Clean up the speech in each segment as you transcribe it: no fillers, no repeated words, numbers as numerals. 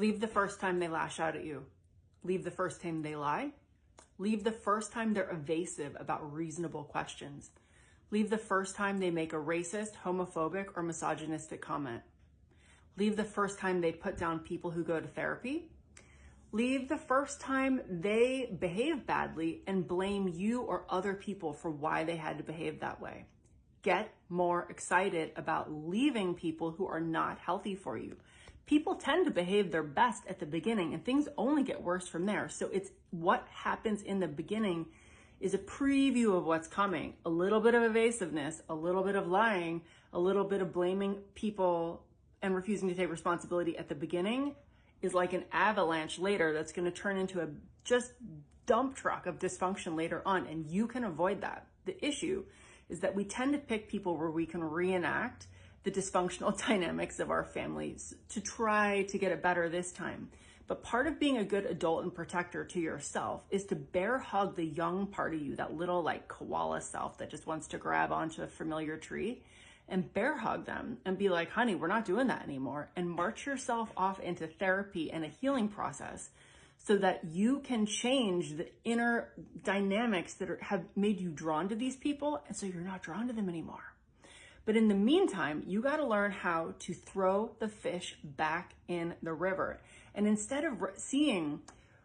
Leave the first time they lash out at you. Leave the first time they lie. Leave the first time they're evasive about reasonable questions. Leave the first time they make a racist, homophobic, or misogynistic comment. Leave the first time they put down people who go to therapy. Leave the first time they behave badly and blame you or other people for why they had to behave that way. Get more excited about leaving people who are not healthy for you. People tend to behave their best at the beginning and things only get worse from there. So it's what happens in the beginning is a preview of what's coming. A little bit of evasiveness, a little bit of lying, a little bit of blaming people and refusing to take responsibility at the beginning is like an avalanche later that's going to turn into a just dump truck of dysfunction later on. And you can avoid that. The issue is that we tend to pick people where we can reenact the dysfunctional dynamics of our families to try to get it better this time. But part of being a good adult and protector to yourself is to bear hug the young part of you, that little like koala self that just wants to grab onto a familiar tree, and bear hug them and be like, honey, we're not doing that anymore. And march yourself off into therapy and a healing process so that you can change the inner dynamics that have made you drawn to these people. And so you're not drawn to them anymore. But in the meantime, you got to learn how to throw the fish back in the river. And instead of seeing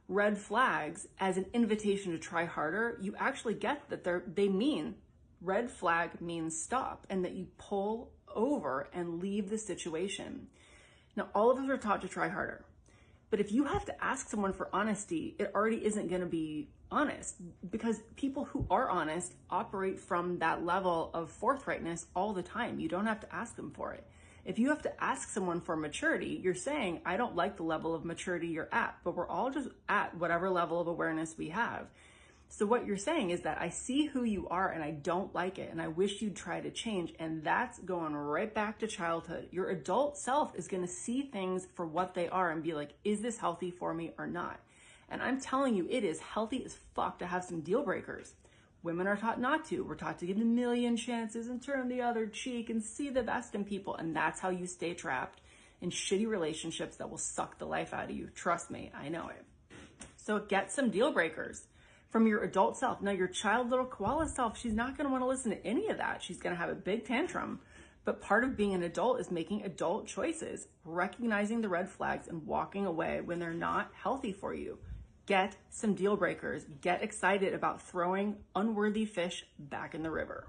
red flags as an invitation to try harder, you actually get that they mean red flag means stop, and that you pull over and leave the situation. Now, all of us are taught to try harder. But if you have to ask someone for honesty, it already isn't going to be honest, because people who are honest operate from that level of forthrightness all the time. You don't have to ask them for it. If you have to ask someone for maturity, you're saying, I don't like the level of maturity you're at, but we're all just at whatever level of awareness we have. So what you're saying is that I see who you are and I don't like it and I wish you'd try to change. And that's going right back to childhood. Your adult self is going to see things for what they are and be like, is this healthy for me or not? And I'm telling you, it is healthy as fuck to have some deal breakers. Women are taught not to. We're taught to give a million chances and turn the other cheek and see the best in people. And that's how you stay trapped in shitty relationships that will suck the life out of you. Trust me, I know it. So get some deal breakers from your adult self. Now, your child little koala self, she's not going to want to listen to any of that. She's going to have a big tantrum. But part of being an adult is making adult choices, recognizing the red flags and walking away when they're not healthy for you. Get some deal breakers. Get excited about throwing unworthy fish back in the river.